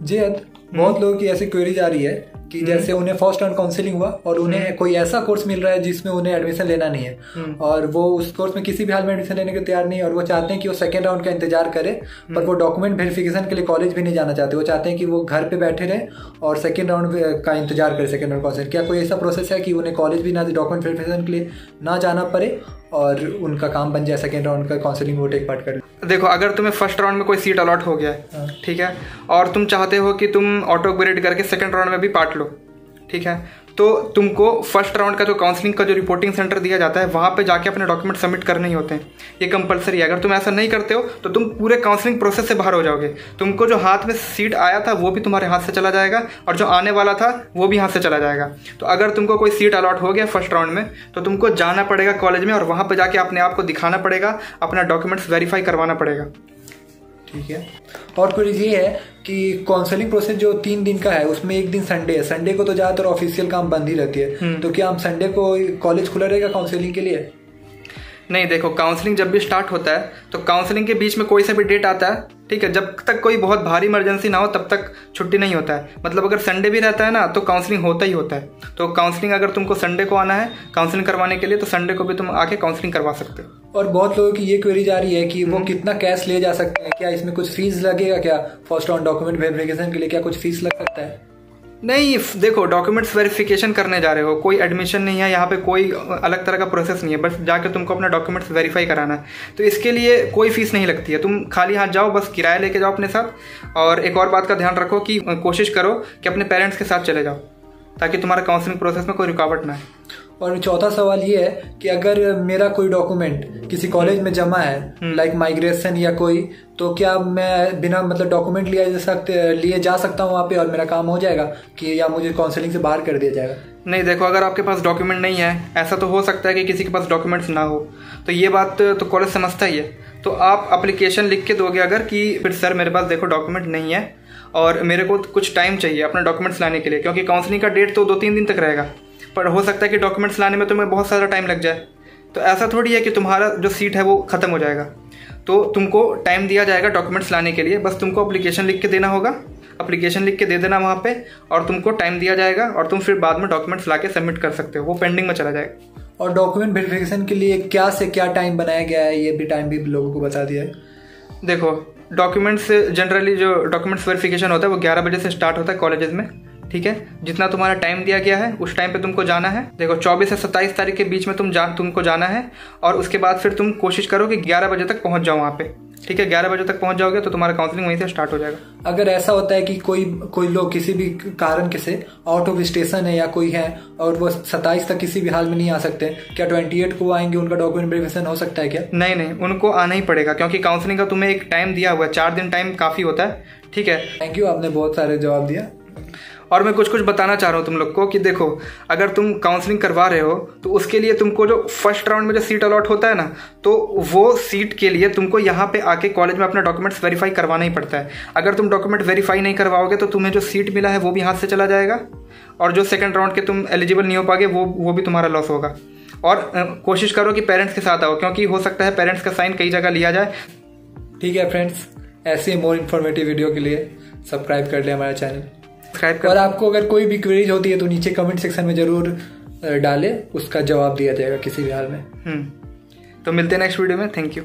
Zayed, बहुत लोगों की ऐसी क्वेरीज आ रही है कि जैसे उन्हें फर्स्ट राउंड काउंसलिंग हुआ और उन्हें कोई ऐसा कोर्स मिल रहा है जिसमें उन्हें एडमिशन लेना नहीं है और वो उस कोर्स में किसी भी हाल में एडमिशन लेने को तैयार नहीं है और वो चाहते हैं कि वो सेकंड राउंड का इंतजार करे, पर वो डॉक्यूमेंट वेरिफिकेशन के लिए कॉलेज भी नहीं जाना चाहते। वो चाहते हैं कि वो घर पे बैठे रहें और सेकंड राउंड का इंतजार करें, सेकंड राउंड काउंसलिंग। क्या कोई ऐसा प्रोसेस है कि उन्हें कॉलेज भी ना डॉक्यूमेंट वेरिफिकेशन के लिए ना जाना पड़े और उनका काम बन जाए, सेकंड राउंड का काउंसलिंग वो टेक पार्ट करें? देखो, अगर तुम्हें फर्स्ट राउंड में कोई सीट अलॉट हो गया है, ठीक है, और तुम चाहते हो कि तुम ऑटो ग्रेड करके सेकंड राउंड में भी पार्ट लो, ठीक है, तो तुमको फर्स्ट राउंड का जो काउंसलिंग का जो रिपोर्टिंग सेंटर दिया जाता है वहाँ पे जाके अपने डॉक्यूमेंट सबमिट करने ही होते हैं। ये कंपलसरी है। अगर तुम ऐसा नहीं करते हो तो तुम पूरे काउंसलिंग प्रोसेस से बाहर हो जाओगे। तुमको जो हाथ में सीट आया था वो भी तुम्हारे हाथ से चला जाएगा और जो आने वाला था वो भी हाथ से चला जाएगा। तो अगर तुमको कोई सीट अलॉट हो गया फर्स्ट राउंड में तो तुमको जाना पड़ेगा कॉलेज में और वहाँ पर जाके अपने आप को दिखाना पड़ेगा, अपना डॉक्यूमेंट्स वेरीफाई करवाना पड़ेगा। ठीक है। और कुछ ये है कि काउंसलिंग प्रोसेस जो 3 दिन का है उसमें एक दिन संडे है। संडे को तो ज़्यादातर ऑफिशियल काम बंद ही रहती है, तो क्या हम संडे को कॉलेज खुला रहेगा काउंसलिंग के लिए? नहीं, देखो, काउंसलिंग जब भी स्टार्ट होता है तो काउंसलिंग के बीच में कोई सा भी डेट आता है, ठीक है, जब तक कोई बहुत भारी इमरजेंसी ना हो तब तक छुट्टी नहीं होता है। मतलब अगर संडे भी रहता है ना तो काउंसलिंग होता ही होता है। तो काउंसलिंग अगर तुमको संडे को आना है काउंसलिंग करवाने के लिए तो संडे को भी तुम आके काउंसलिंग करवा सकते हो। और बहुत लोगों की ये क्वेरी जा रही है कि वो कितना कैश ले जा सकते हैं, क्या इसमें कुछ फीस लगेगा? क्या फर्स्ट राउंड डॉक्यूमेंट वेरिफिकेशन के लिए क्या कुछ फीस लग सकता है? नहीं, देखो, डॉक्यूमेंट्स वेरिफिकेशन करने जा रहे हो, कोई एडमिशन नहीं है यहाँ पे, कोई अलग तरह का प्रोसेस नहीं है, बस जाके तुमको अपना डॉक्यूमेंट्स वेरीफाई कराना है। तो इसके लिए कोई फीस नहीं लगती है। तुम खाली हाथ जाओ, बस किराया लेके जाओ अपने साथ। और एक और बात का ध्यान रखो कि कोशिश करो कि अपने पेरेंट्स के साथ चले जाओ ताकि तुम्हारा काउंसलिंग प्रोसेस में कोई रुकावट ना है। और चौथा सवाल ये है कि अगर मेरा कोई डॉक्यूमेंट किसी कॉलेज में जमा है, लाइक माइग्रेशन या कोई, तो क्या मैं बिना मतलब डॉक्यूमेंट लिए जा सकता हूँ वहाँ पे और मेरा काम हो जाएगा कि या मुझे काउंसलिंग से बाहर कर दिया जाएगा? नहीं, देखो, अगर आपके पास डॉक्यूमेंट नहीं है, ऐसा तो हो सकता है कि किसी के पास डॉक्यूमेंट्स ना हो, तो ये बात तो कॉलेज समझता ही है। तो आप एप्लीकेशन लिख के दोगे अगर कि फिर सर मेरे पास देखो डॉक्यूमेंट नहीं है और मेरे को कुछ टाइम चाहिए अपना डॉक्यूमेंट्स लाने के लिए, क्योंकि काउंसलिंग का डेट तो 2-3 दिन तक रहेगा, पर हो सकता है कि डॉक्यूमेंट्स लाने में तुम्हें बहुत सारा टाइम लग जाए। तो ऐसा थोड़ी है कि तुम्हारा जो सीट है वो ख़त्म हो जाएगा। तो तुमको टाइम दिया जाएगा डॉक्यूमेंट्स लाने के लिए, बस तुमको एप्लीकेशन लिख के देना होगा, एप्लीकेशन लिख के दे देना वहाँ पे और तुमको टाइम दिया जाएगा और तुम फिर बाद में डॉक्यूमेंट्स ला के सबमिट कर सकते हो, वो पेंडिंग में चला जाएगा। और डॉक्यूमेंट वेरिफिकेशन के लिए क्या से क्या टाइम बनाया गया है, ये भी टाइम भी लोगों को बता दिया है? देखो, डॉक्यूमेंट्स जनरली जो डॉक्यूमेंट्स वेरिफिकेशन होता है वो 11 बजे से स्टार्ट होता है कॉलेजेस में, ठीक है। जितना तुम्हारा टाइम दिया गया है उस टाइम पे तुमको जाना है। देखो, 24 से 27 तारीख के बीच में तुमको जाना है और उसके बाद फिर तुम कोशिश करो कि 11 बजे तक पहुंच जाओ वहाँ पे, ठीक है। 11 बजे तक पहुंच जाओगे तो तुम्हारा काउंसलिंग वहीं से स्टार्ट हो जाएगा। अगर ऐसा होता है कि कोई लोग किसी भी कारण के से आउट ऑफ स्टेशन है या कोई है और वो 27 तक किसी भी हाल में नहीं आ सकते, क्या 28 को आएंगे, उनका डॉक्यूमेंट वेरिफिकेशन हो सकता है क्या? नहीं, उनको आना ही पड़ेगा क्योंकि काउंसलिंग का तुम्हें एक टाइम दिया हुआ है, 4 दिन टाइम काफ़ी होता है, ठीक है। थैंक यू, आपने बहुत सारे जवाब दिया। और मैं कुछ बताना चाह रहा हूँ तुम लोग को कि देखो, अगर तुम काउंसलिंग करवा रहे हो तो उसके लिए तुमको जो फर्स्ट राउंड में जो सीट अलॉट होता है ना, तो वो सीट के लिए तुमको यहाँ पे आके कॉलेज में अपना डॉक्यूमेंट्स वेरीफाई करवाना ही पड़ता है। अगर तुम डॉक्यूमेंट वेरीफाई नहीं करवाओगे तो तुम्हें जो सीट मिला है वो भी हाथ से चला जाएगा और जो सेकंड राउंड के तुम एलिजिबल नहीं हो पाओगे वो भी तुम्हारा लॉस होगा। और कोशिश करो कि पेरेंट्स के साथ आओ, क्योंकि हो सकता है पेरेंट्स का साइन कई जगह लिया जाए। ठीक है फ्रेंड्स, ऐसे मोर इन्फॉर्मेटिव वीडियो के लिए सब्सक्राइब कर ले हमारा चैनल। और आपको अगर कोई भी क्वेरीज होती है तो नीचे कमेंट सेक्शन में जरूर डालें, उसका जवाब दिया जाएगा किसी भी हाल में। तो मिलते हैं नेक्स्ट वीडियो में। Thank you.